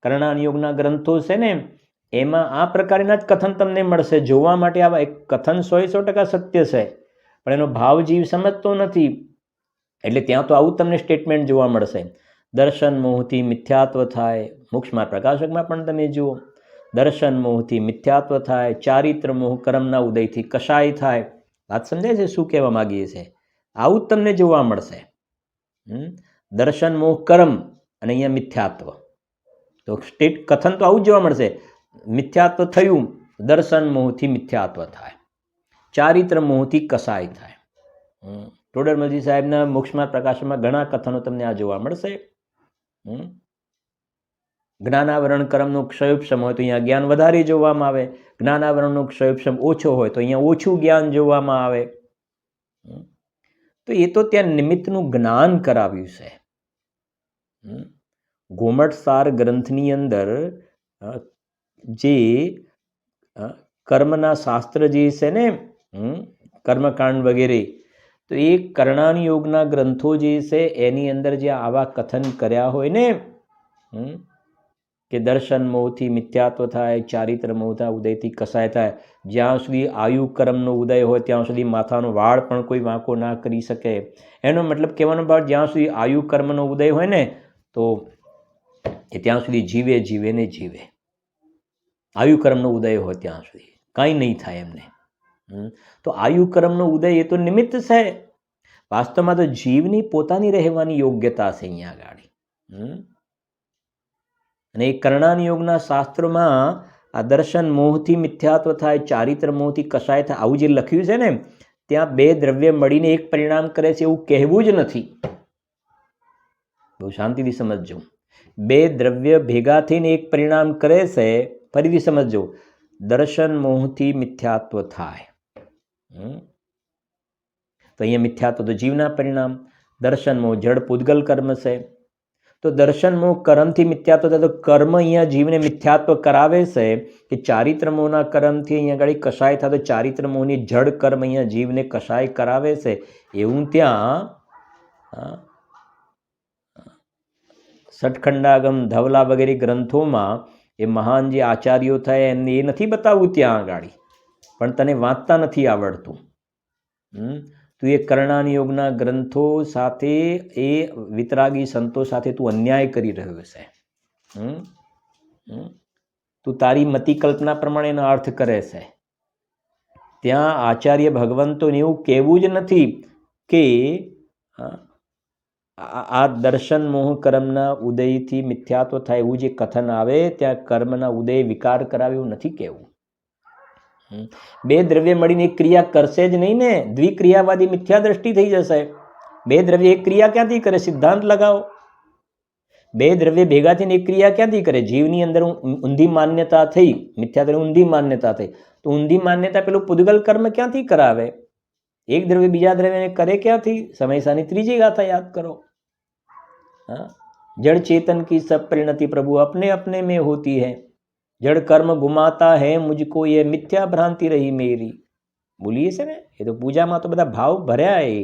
કરણાન યોગના ગ્રંથો છે ને, એમાં આ પ્રકારના જ કથન તમને મળશે. જોવા માટે આવા એક કથન 100% સત્ય છે, પણ એનો ભાવ જીવ સમજતો નથી. એટલે ત્યાં તો આવું તમને સ્ટેટમેન્ટ જોવા મળશે. દર્શન મોહથી મિથ્યાત્વ થાય. મોક્ષમાં પ્રકાશકમાં પણ તમે જુઓ, દર્શન મોહથી મિથ્યાત્વ થાય, ચારિત્ર મોહ કર્મના ઉદયથી કશાય થાય. વાત સમજાય છે શું કહેવા માગીએ છે? આવું જ તમને જોવા મળશે. દર્શન મોહ કર્મ અને અહીંયા મિથ્યાત્વ. તો કથન તો આવું જ જોવા મળશે. મિથ્યાત્વ થયું, દર્શન મોહથી મિથ્યાત્વ થાય, ચારિત્ર મોહથી કસાય થાય. ટોડરમલજી સાહેબના મોક્ષમાં પ્રકાશમાં ઘણા કથનો તમને આ જોવા મળશે. જ્ઞાનાવરણ કર્મનો ક્ષયોપશમ હોય તો અહીંયા જ્ઞાન વધારે જોવામાં આવે. જ્ઞાનાવરણનો ક્ષયોપશમ ઓછો હોય તો અહીંયા ઓછું જ્ઞાન જોવામાં આવે. તો એ તો ત્યાં નિમિત્તનું જ્ઞાન કરાવ્યું છે. ગોમટસાર ગ્રંથની અંદર જે કર્મના શાસ્ત્ર જે છે ને, કર્મકાંડ વગેરે, તો એ કરણાન યોગના ગ્રંથો જે છે એની અંદર જે આવા કથન કર્યા હોય ને, કે દર્શન મોહથી મિથ્યાત્વ થાય, ચારિત્ર મોહના ઉદયથી કસાય થાય. જ્યાં સુધી આયુ કર્મનો ઉદય હોય ત્યાં સુધી માથાનો વાળ પણ કોઈ વાંકો ના કરી શકે. એનો મતલબ કહેવાનો ભાવ, જ્યાં સુધી આયુ કર્મનો ઉદય હોય ને, તો એ ત્યાં સુધી જીવે ને જીવે. આયુ કર્મનો ઉદય હોય ત્યાં સુધી કાંઈ નહીં થાય એમને. તો આયુ કર્મનો ઉદય એ તો નિમિત્ત છે. વાસ્તવમાં તો જીવની પોતાની રહેવાની યોગ્યતા છે અહીંયા આગળ. અને એ કરણાન યોગના શાસ્ત્રોમાં આ દર્શન મોહથી મિથ્યાત્વ થાય, ચારિત્ર મોહથી કશાય થાય, આવું જે લખ્યું છે ને, ત્યાં બે દ્રવ્ય મળીને એક પરિણામ કરે છે એવું કહેવું જ નથી. બહુ શાંતિથી સમજજો. બે દ્રવ્ય ભેગા થઈને એક પરિણામ કરે છે, ફરીથી સમજજો, દર્શન મોહથી મિથ્યાત્વ થાય. તો અહીંયા મિથ્યાત્વ તો જીવના પરિણામ, દર્શન મોહ જડ પૂદગલ કર્મ છે. તો દર્શન મોહ કર્મથી મિથ્યાત્વ થાય, તો કર્મ અહીંયા જીવને મિથ્યાત્વ કરાવે છે કે ચારિત્ર મોહના કર્મથી અહીંયા આગળ કશાય થાય, તો ચારિત્ર મોહની જડ કર્મ અહીંયા જીવને કશાય કરાવે છે એવું ત્યાં સટખંડાગમ, ધવલા વગેરે ગ્રંથોમાં એ મહાન જે આચાર્યો થયા એમને એ નથી બતાવવું ત્યાં આગળ, પણ તને વાંચતા નથી આવડતું. તું એ કર્ણાની યોગના ગ્રંથો સાથે, એ વિતરાગી સંતો સાથે તું અન્યાય કરી રહ્યો છે. તું તારી મતિ કલ્પના પ્રમાણે એનો અર્થ કરે છે. ત્યાં આચાર્ય ભગવંતોને એવું કહેવું જ નથી કે આ દર્શન મોહ કર્મના ઉદયથી મિથ્યાત્વ થાય એવું જે કથન આવે ત્યાં કર્મના ઉદય વિકાર કરાવે એવું નથી કહેવું. બે દ્રવ્ય મળીને એક ક્રિયા કરશે જ નહીં ને, દ્વિક્રિયાવાદી મિથ્યા દ્રષ્ટિ થઈ જશે. બે દ્રવ્ય એક ક્રિયા ક્યાંથી કરે? સિદ્ધાંત લગાવો. બે દ્રવ્ય ભેગા થઈને એક ક્રિયા ક્યાંથી કરે? જીવની અંદર ઊંધી માન્યતા થઈ, મિથ્યા દ્રવ્ય ઊંધી માન્યતા થઈ, તો ઊંધી માન્યતા પેલું પૂદગલ કર્મ ક્યાંથી કરાવે? એક દ્રવ્ય બીજા દ્રવ્યને કરે ક્યાંથી? સમયસાની ત્રીજી ગાથા યાદ કરો. जड़ चेतन की सब परिणति प्रभु अपने अपने में होती है, जड़ कर्म घुमाता है मुझको ये मिथ्या भ्रांति रही मेरी. બોલીએ છે ને, એ તો પૂજામાં તો બધા ભાવ ભર્યા એ.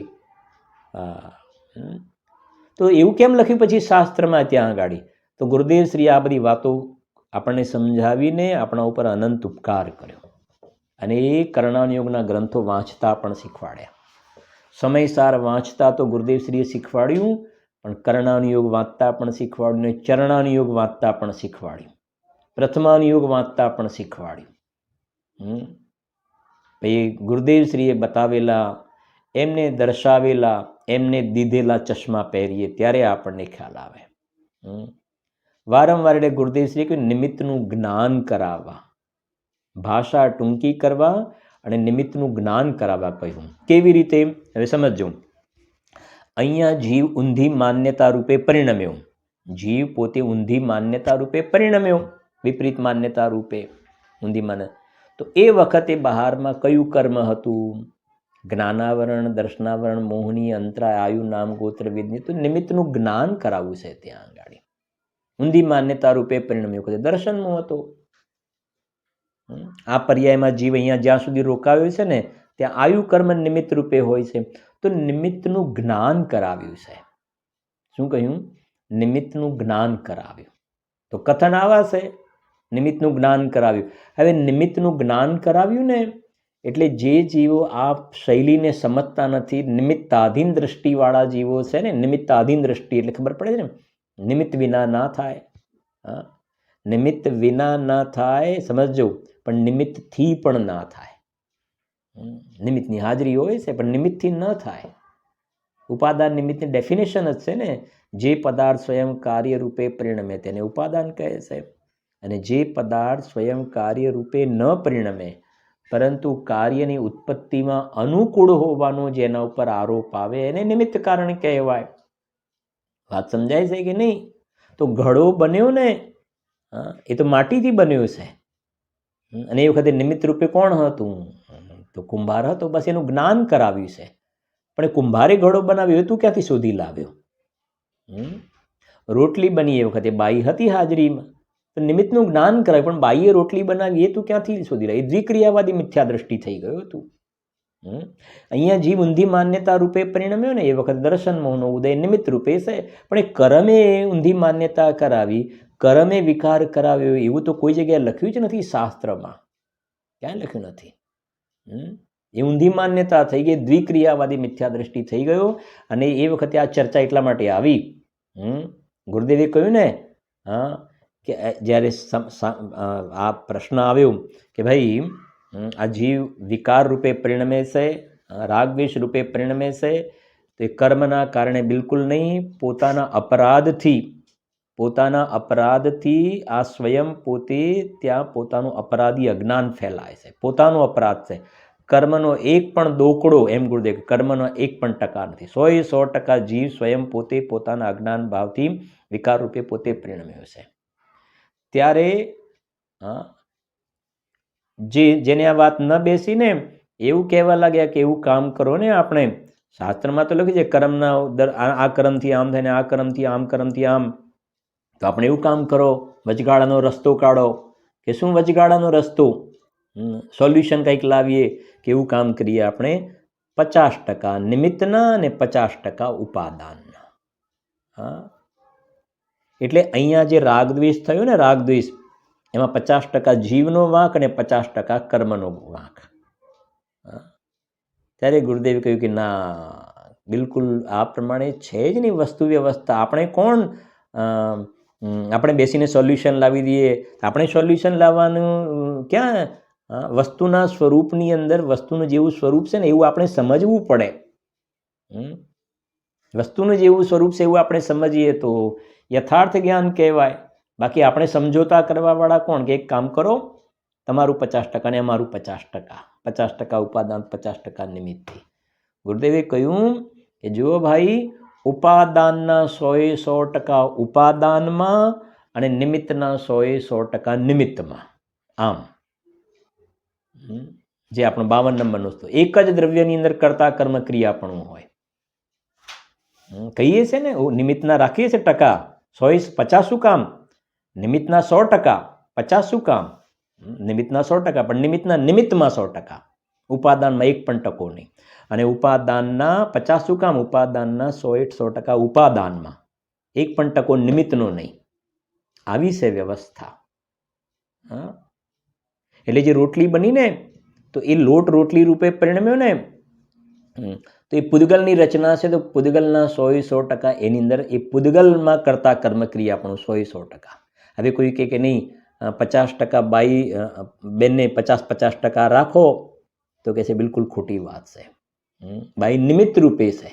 તો એવું કેમ લખ્યું પછી શાસ્ત્રમાં ત્યાં આગળ? તો ગુરુદેવ શ્રી આ બધી વાતો આપણને સમજાવીને આપણા ઉપર અનંત ઉપકાર કર્યો, અને એ કર્ણાનુયોગના ગ્રંથો વાંચતા પણ શીખવાડ્યા. સમયસાર વાંચતા તો ગુરુદેવ શ્રીએ શીખવાડ્યું, પણ કર્ણાનુયોગ વાંચતા પણ શીખવાડ્યું, ને ચરણાનુયોગ વાંચતા પણ શીખવાડ્યું, પ્રથમાનુયોગ વાંચતા પણ શીખવાડ્યું. એ ગુરુદેવશ્રીએ બતાવેલા, એમને દર્શાવેલા, એમને દીધેલા ચશ્મા પહેરીએ ત્યારે આપણને ખ્યાલ આવે. વારંવાર એટલે ગુરુદેવશ્રીએ કહ્યું નિમિત્તનું જ્ઞાન કરાવવા, ભાષા ટૂંકી કરવા અને નિમિત્તનું જ્ઞાન કરાવવા કહ્યું. કેવી રીતે? હવે સમજો. અહીંયા જીવ ઊંધી માન્યતા રૂપે પરિણમ્યો, જીવ પોતે ઊંધી માન્યતા રૂપે પરિણમ્યો, વિપરીત માન્યતા રૂપે ઊંધી માન્યતા. તો એ વખતે બહારમાં કયું કર્મ હતું? જ્ઞાનાવરણ, દર્શનાવરણ, મોહની, અંતરાય, આયુ, નામ, ગોત્ર, વિદ્ય. તો નિમિત્તનું જ્ઞાન કરાવવું છે ત્યાં આગળ. ઊંધી માન્યતા રૂપે પરિણમ્યો વખતે દર્શનમો હતો. આ પર્યાયમાં જીવ અહીંયા જ્યાં સુધી રોકાયો છે ને, ત્યાં આયુ કર્મ નિમિત્ત રૂપે હોય છે. તો નિમિત્તનું જ્ઞાન કરાવ્યું છે. શું કહ્યું? નિમિત્તનું જ્ઞાન કરાવ્યું. તો કથન આવા છે, નિમિત્તનું જ્ઞાન કરાવ્યું. હવે નિમિત્તનું જ્ઞાન કરાવ્યું ને, એટલે જે જીવો આ શૈલીને સમજતા નથી, નિમિત્તાધીન દ્રષ્ટિવાળા જીવો છે ને, નિમિત્તાધીન દ્રષ્ટિ એટલે ખબર પડે છે ને, નિમિત્ત વિના ના થાય. નિમિત્ત વિના ના થાય, સમજજો, પણ નિમિત્તથી પણ ના થાય. નિમિત્તની હાજરી હોય છે પણ નિમિત્તથી ન થાય. ઉપાદાન નિમિત્તની ડેફિનેશન જ છે ને, જે પદાર્થ સ્વયં કાર્ય રૂપે પરિણમે તેને ઉપાદાન કહે છે, અને જે પદાર્થ સ્વયં કાર્ય રૂપે ન પરિણમે પરંતુ કાર્યની ઉત્પત્તિમાં અનુકૂળ હોવાનો જેના ઉપર આરોપ આવે એને નિમિત્ત કારણ કહેવાય. વાત સમજાય છે કે નહીં? તો ઘડો બન્યો ને, એ તો માટીથી બન્યો છે, અને એ વખતે નિમિત્ત રૂપે કોણ હતું? તો કુંભાર હતો. બસ એનું જ્ઞાન કરાવ્યું છે. પણ એ કુંભારે ઘડો બનાવ્યો, તું ક્યાંથી શોધી લાવ્યો? રોટલી બની એ વખતે બાઈ હતી હાજરીમાં, તો નિમિત્તનું જ્ઞાન કરાવ્યું, પણ બાઈએ રોટલી બનાવી એ તું ક્યાંથી શોધી લાવી? દ્વિક્રિયાવાદી મિથ્યા દ્રષ્ટિ થઈ ગયો હતું. અહીંયા જીવ ઊંધી માન્યતા રૂપે પરિણમ્યો ને, એ વખતે દર્શન મોહનો ઉદય નિમિત્ત રૂપે છે. પણ એ કરમે ઊંધી માન્યતા કરાવી, કરમે વિકાર કરાવ્યો, એવું તો કોઈ જગ્યાએ લખ્યું જ નથી શાસ્ત્રમાં. ક્યાંય લખ્યું નથી. એ ઊંધી માન્યતા થઈ ગઈ, દ્વિક્રિયાવાદી મિથ્યા દ્રષ્ટિ થઈ ગયો. અને એ વખતે આ ચર્ચા એટલા માટે આવી, ગુરુદેવે કહ્યું ને, કે જ્યારે આ પ્રશ્ન આવ્યો કે ભાઈ આ જીવ વિકાર રૂપે પરિણમે છે, રાગદ્વેષ રૂપે પરિણમે છે, તો એ કર્મના કારણે બિલકુલ નહીં, પોતાના અપરાધથી પોતાના અપરાધથી આ સ્વયં પોતે ત્યાં પોતાનું અપરાધી અજ્ઞાન ફેલાય છે, પોતાનો અપરાધ છે. કર્મનો એક પણ દોકડો, એમ ગુરુદેવ, કર્મનો 1% નથી. 100% જીવ સ્વયં પોતે પોતાના અજ્ઞાન ભાવથી વિકાર રૂપે પોતે પરિણમ્યો છે. ત્યારે જેને આ વાત ન બેસીને એવું કહેવા લાગ્યા કે એવું કામ કરો ને, આપણે શાસ્ત્રમાં તો લખ્યું છે કર્મના આ કર્મથી આમ થાય ને આ કર્મથી આમ, તો આપણે એવું કામ કરો, વચગાળાનો રસ્તો કાઢો. કે શું વચગાળાનો રસ્તો? સોલ્યુશન કંઈક લાવીએ કે એવું કામ કરીએ આપણે 50% નિમિત્તના અને 50% ઉપાદાનના. એટલે અહીંયા જે રાગદ્વેષ થયો ને, રાગદ્વેષ, એમાં 50% જીવનો વાંક અને 50% કર્મનો વાંક. ત્યારે ગુરુદેવે કહ્યું કે ના, બિલકુલ આ પ્રમાણે છે જ નહીં વસ્તુ વ્યવસ્થા. આપણે કોણ આપણે બેસીને સોલ્યુશન લાવી દઈએ? આપણે સોલ્યુશન લાવવાનું ક્યાં? વસ્તુના સ્વરૂપની અંદર વસ્તુનું જેવું સ્વરૂપ છે ને એવું આપણે સમજવું પડે. વસ્તુનું જેવું સ્વરૂપ છે એવું આપણે સમજીએ તો યથાર્થ જ્ઞાન કહેવાય. બાકી આપણે સમજોતા કરવાવાળા કોણ? કે એક કામ કરો, તમારું 50% ને અમારું 50%, 50% ઉપાદાન, 50% નિમિત્તથી. ગુરુદેવે કહ્યું કે જુઓ ભાઈ, ઉપાદાનના 100% ઉપાદાનમાં અને નિમિત્તના 100% નિમિત્તમાં. આમ જે આપણો 52 નંબરનો વસ્તુ, એક જ દ્રવ્યની અંદર કરતા કર્મ ક્રિયાપણું હોય. કહીએ છે ને, નિમિત્તના રાખીએ છીએ ટકા, 50 શું કામ? નિમિત્તના 100%, 50 શું કામ? નિમિત્તના 100%, પણ નિમિત્તના નિમિત્તમાં 100%, ઉપાદાનમાં 1 પણ ટકો નહીં. અને ઉપાદાનના 50 શું કામ? ઉપાદાનના 100% ઉપાદાનમાં, 1 પણ ટકો નિમિત્તનો નહીં. આવી છે વ્યવસ્થા. એટલે જે રોટલી બની ને, તો એ લોટ રોટલી રૂપે પરિણમ્યો ને, તો એ પૂદગલની રચના છે. તો પૂદગલના 100% એની અંદર એ પૂદગલમાં કરતા કર્મ ક્રિયા પણ 100%. હવે કોઈ કહે કે નહીં 50% બાઈ બેનને 50% રાખો, તો કહે છે બિલકુલ ખોટી વાત છે. બાઈ નિમિત્ત રૂપે છે.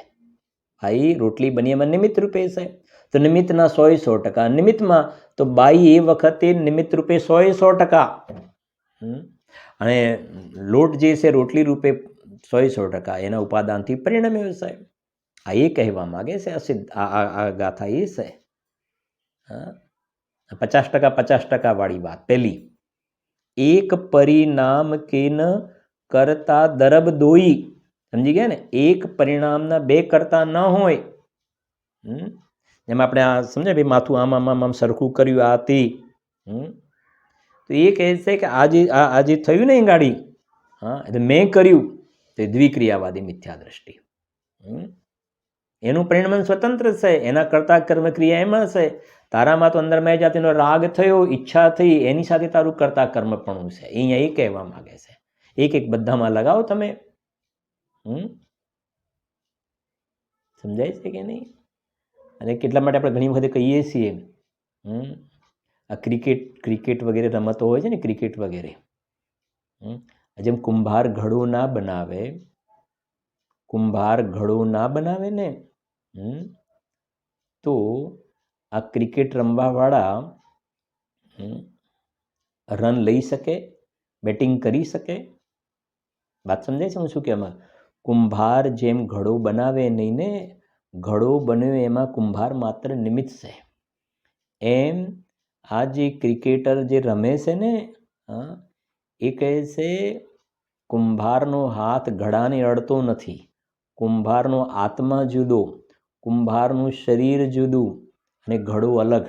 બાઈ રોટલી બની એમાં નિમિત્ત રૂપે છે. તો નિમિત્તના 100% નિમિત્તમાં, તો બાઈ એ વખતે નિમિત્ત રૂપે 100%. અને લોટ જે છે રોટલી રૂપે 100% એના ઉપાદાનથી પરિણમ્યો છે. આ એ કહેવા માગે છે આ ગાથા એ છે. 50% વાળી વાત પહેલી. એક પરિણામ કેન કરતા દરબ દોઈ. સમજી ગયા ને? એક પરિણામના 2 કરતા ન હોય. જેમ આપણે આ સમજાય ભાઈ, માથું આમ સરખું કર્યું આ તે. તો એ કહે છે કે આ જે થયું ને એ ગાડી, એટલે મેં કર્યું, તો દ્વિક્રિયાવાદી મિથ્યા દ્રષ્ટિ. એનું પરિણામ સ્વતંત્ર છે, એના કરતા કર્મક્રિયા એમાં છે. તારામાં તો અંદરમય જાતિનો રાગ થયો, ઈચ્છા થઈ, એની સાથે તારું કરતા કર્મપણું છે. અહીંયા એ કહેવા માંગે છે. એક બધામાં લગાવો તમે. સમજાય છે કે નહીં? અને કેટલા માટે આપણે ઘણી વખત કહીએ છીએ, આ ક્રિકેટ વગેરે રમતો હોય છે ને, ક્રિકેટ વગેરે, જેમ કુંભાર ઘડો ના બનાવે ને, તો આ ક્રિકેટ રમવાવાળા રન લઈ શકે, બેટિંગ કરી શકે. વાત સમજાય છે હું શું કહેવા? કુંભાર જેમ ઘડો બનાવે નહીં ને, ઘડો બન્યો એમાં કુંભાર માત્ર નિમિત્ત છે. એમ આ જે ક્રિકેટર જે રમે છે ને, એ કહે છે કુંભારનો હાથ ઘડાને અડતો નથી, કુંભારનો આત્મા જુદો, કુંભારનું શરીર જુદું અને ઘડો અલગ.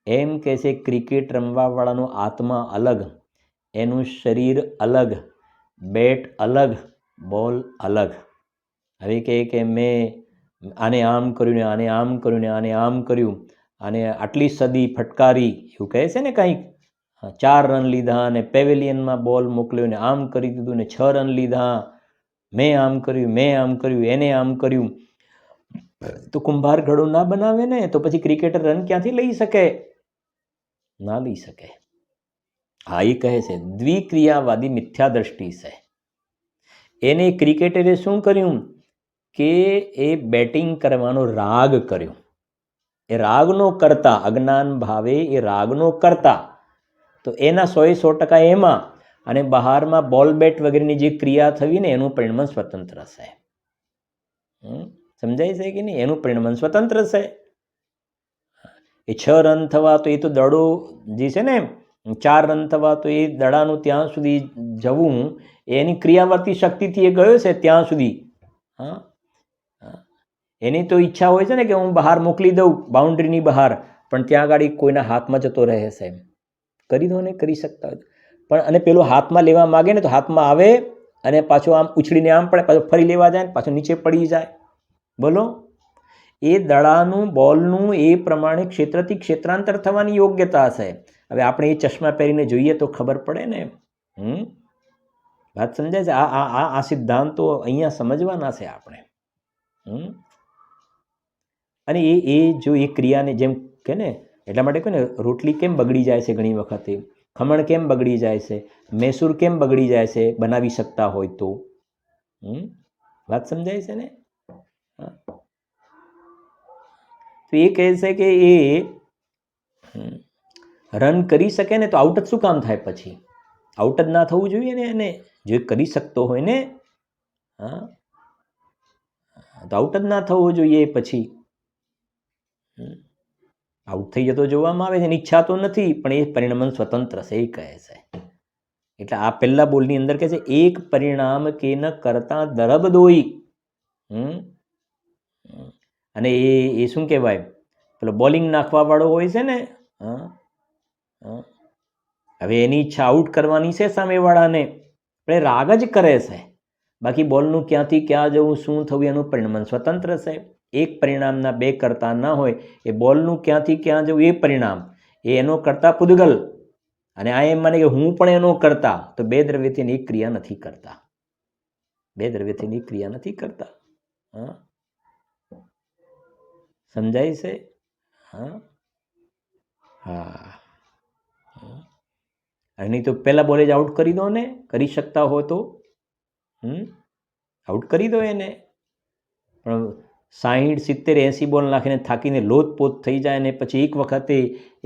એમ કહે છે ક્રિકેટ રમવાવાળાનો આત્મા અલગ, એનું શરીર અલગ, બેટ અલગ, બોલ અલગ. હવે કહે કે મેં આને આમ કર્યું ને આને આમ કર્યું ને આને આમ કર્યું, અને આટલી સદી ફટકારી, એવું કહે છે ને કંઈક, 4 રન લીધા અને પેવેલિયનમાં બોલ મોકલ્યો ને આમ કરી દીધું ને 6 રન લીધા, મેં આમ કર્યું, એને આમ કર્યું. તો કુંભાર ઘડો ના બનાવે ને, તો પછી ક્રિકેટર રન ક્યાંથી લઈ શકે? ના લઈ શકે. હા, એ કહે છે દ્વિક્રિયાવાદી મિથ્યા દ્રષ્ટિ છે. એને ક્રિકેટરે શું કર્યું કે એ બેટિંગ કરવાનો રાગ કર્યો. એ રાગનો કરતા, અજ્ઞાન ભાવે એ રાગનો કરતા, તો એના 100% એમાં, અને બહારમાં બોલ બેટ વગેરેની જે ક્રિયા થવી ને એનું પરિણમન સ્વતંત્ર છે. સમજાય છે કે નહીં? એનું પરિણમન સ્વતંત્ર છે. એ 6 રન થવા તો એ તો દડો જે છે ને 4 રન થવા તો એ દડાનું ત્યાં સુધી જવું એની ક્રિયાવર્તી શક્તિથી એ ગયો છે ત્યાં સુધી. એની તો ઈચ્છા હોય છે ને કે હું બહાર મોકલી દઉં બાઉન્ડ્રીની બહાર, પણ ત્યાં આગળ કોઈના હાથમાં જતો રહે છે. કરી દો ને, કરી શકતા હોય પણ, અને પેલો હાથમાં લેવા માગે ને તો હાથમાં આવે અને પાછો આમ ઉછળીને આમ પડે, પાછો ફરી લેવા જાય, પાછો નીચે પડી જાય. બોલો, એ દડાનું બોલનું એ પ્રમાણે ક્ષેત્રથી ક્ષેત્રાંતર થવાની યોગ્યતા છે. હવે આપણે એ ચશ્મા પહેરીને જોઈએ તો ખબર પડે ને. વાત સમજાય છે? આ સિદ્ધાંતો અહીંયા સમજવાના છે આપણે. અને એ જો એ ક્રિયાને જેમ કે ને, એટલા માટે કહે ને, રોટલી કેમ બગડી જાય છે ઘણી વખતે, ખમણ કેમ બગડી જાય છે, મૈસૂર કેમ બગડી જાય છે બનાવી શકતા હોય તો. વાત સમજાય છે ને? તો એ કહે છે કે એ રન કરી શકે ને તો આઉટ જ શું કામ થાય? પછી આઉટ જ ના થવું જોઈએ ને એને, જો કરી શકતો હોય ને. તો આઉટ જ ના થવો જોઈએ. પછી આઉટ થઈ જતો જોવામાં આવે છે, એની ઈચ્છા તો નથી, પણ એ પરિણમન સ્વતંત્ર છે એ કહે છે. એટલે આ પહેલા બોલની અંદર કહે છે એક પરિણામ કે ન કરતા દરબ દોઈ. અને એ શું કહેવાય, પેલો બોલિંગ નાખવા વાળો હોય છે ને, હવે એની ઈચ્છા આઉટ કરવાની છે સામેવાળાને, પણ એ રાગ જ કરે છે. બાકી બોલનું ક્યાંથી ક્યાં જવું, શું થવું, એનું પરિણમન સ્વતંત્ર છે. એક પરિણામના બે કરતા ના હોય. એ બોલનું ક્યાંથી ક્યાં જવું એ પરિણામ, એ એનો કરતા પૂદગલ, અને આ એમ માને કે હું પણ એનો કરતા, તો બે દ્રવ્યથી એક ક્રિયા નથી કરતા. બે દ્રવ્યથી ક્રિયા નથી કરતા. સમજાય છે? હા. નહીં તો પહેલા બોલે જ આઉટ કરી દો ને, કરી શકતા હો તો આઉટ કરી દો એને. પણ 60, 70, 80 બોલ નાખીને થાકીને લોથપોથ થઈ જાય ને પછી એક વખતે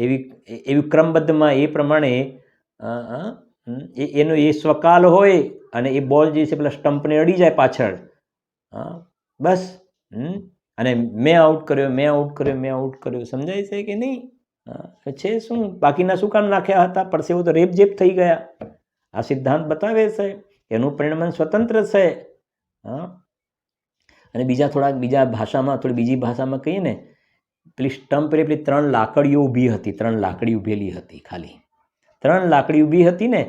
એવી ક્રમબદ્ધમાં એ પ્રમાણે એનો એ સ્વકાલ હોય અને એ બોલ જે છે પેલા સ્ટમ્પને અડી જાય પાછળ, બસ, અને મેં આઉટ કર્યો. સમજાય છે કે નહીં? છે શું, બાકીના શું કામ નાખ્યા હતા? પરસેવો તો રેપઝેપ થઈ ગયા. આ સિદ્ધાંત બતાવે છે એનું પરિણમન સ્વતંત્ર છે. અને બીજી ભાષામાં કહીએ ને, પેલી સ્ટમ્પ પેલી 3 લાકડીઓ ઊભી હતી, 3 લાકડી ઊભેલી હતી, ખાલી 3 લાકડી ઊભી હતી ને,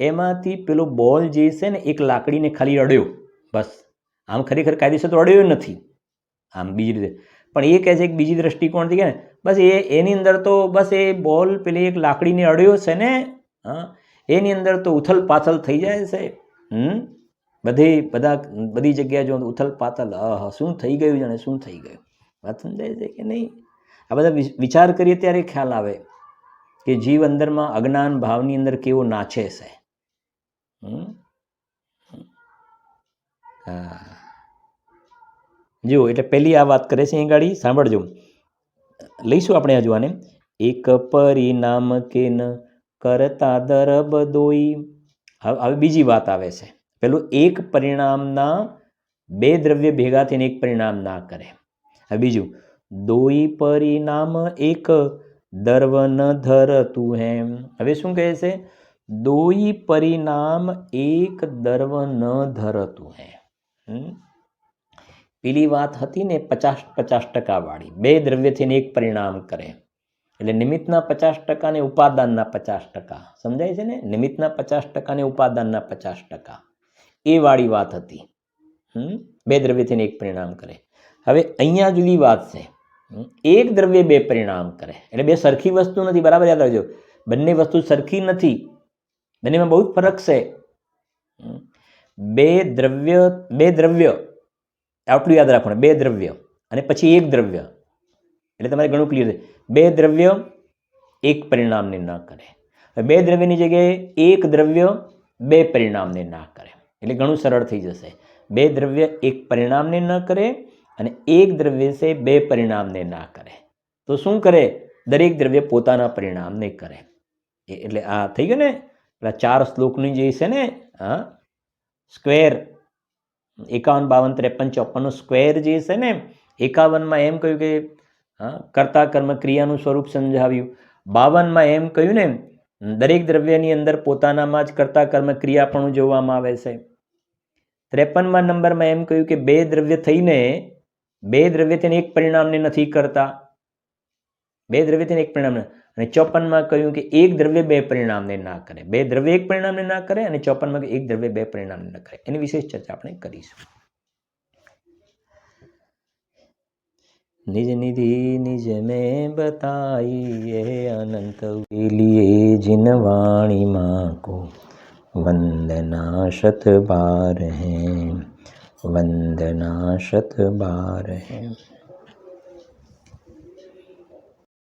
એમાંથી પેલો બોલ જે છે ને એક લાકડીને ખાલી અડ્યો, બસ. આમ ખરેખર કાયદેસર તો અડ્યો નથી, આમ બીજી રીતે, પણ એ કહે છે કે બીજી દ્રષ્ટિકોણથી કે બસ એની અંદર તો બસ એ બોલ પેલી એક લાકડીને અડ્યો છે ને, એની અંદર તો ઉથલ પાથલ થઈ જાય છે. બધી જગ્યાએ જો ઉથલ પાથલ, શું થઈ ગયું, જાણે શું થઈ ગયું. વાત સમજાય છે કે નહીં? આ બધા વિચાર કરીએ ત્યારે ખ્યાલ આવે કે જીવ અંદરમાં અજ્ઞાન ભાવની અંદર કેવો નાચે છે. જો એટલે પહેલી આ વાત કરે છે અહીં ગાડી, સાંભળજો, લઈશું આપણે હજુ આને. એક પરિણામ કે ન કરતા દરબ દોઈ. હવે બીજી વાત આવે છે. પેલું એક પરિણામના બે દ્રવ્ય ભેગા થઈને એક પરિણામ ના કરે. હવે બીજું, દોઈ પરિણામ એક દર્વ ન ધરતું હેમ. હવે શું કહે છે? દોઈ પરિણામ એક દર્વ ન ધરતું હે. પેલી વાત હતી ને 50% વાળી, બે દ્રવ્યથી એક પરિણામ કરે, એટલે નિમિત્તના 50% ને ઉપાદાનના 50%. સમજાય છે ને? નિમિત્તના 50% ને ઉપાદાનના 50%, એ વાળી વાત હતી. બે દ્રવ્યથી એક પરિણામ કરે. હવે અહીંયા જુદી વાત છે, એક દ્રવ્ય બે પરિણામ કરે, એટલે બે સરખી વસ્તુ નથી. બરાબર યાદ રાખજો, બંને વસ્તુ સરખી નથી, બંનેમાં બહુ જ ફરક છે. બે દ્રવ્ય આટલું યાદ રાખવાનું, બે દ્રવ્ય અને પછી એક દ્રવ્ય, એટલે તમારે ઘણું ક્લિયર છે. બે દ્રવ્ય એક પરિણામને ન કરે. બે દ્રવ્યની જગ્યાએ એક દ્રવ્ય બે પરિણામને ના કરે, એટલે ઘણું સરળ થઈ જશે. બે દ્રવ્ય એક પરિણામને ન કરે અને એક દ્રવ્ય છે બે પરિણામને ના કરે. તો શું કરે? દરેક દ્રવ્ય પોતાના પરિણામને કરે. એટલે આ થઈ ગયું ને પેલા 4 શ્લોકની જે છે ને સ્ક્વેર 51, 52, 53, 54 સ્ક્વેર જે છે ને 51માં એમ કહ્યું કે કર્તા કર્મ ક્રિયાનું સ્વરૂપ સમજાવ્યું. 52માં એમ કહ્યું ને દરેક દ્રવ્યની અંદર પોતાનામાં જ કર્તા કર્મ ક્રિયા પણ જોવામાં આવે છે. 53માં નંબરમાં એમ કહ્યું કે બે દ્રવ્ય થઈને એક પરિણામને નથી કરતા. બે દ્રવ્ય થઈને એક પરિણામ. અને 54માં કહ્યું કે એક દ્રવ્ય બે પરિણામને ના કરે. બે દ્રવ્ય એક પરિણામને ના કરે અને 54માં એક દ્રવ્ય બે પરિણામને ના કરે. એની વિશેષ ચર્ચા આપણે કરીશું. निज निधि निज में बताइए अनंत के लिए जिन वाणी माँ को वंदना शत बार है, वंदना शत बार है.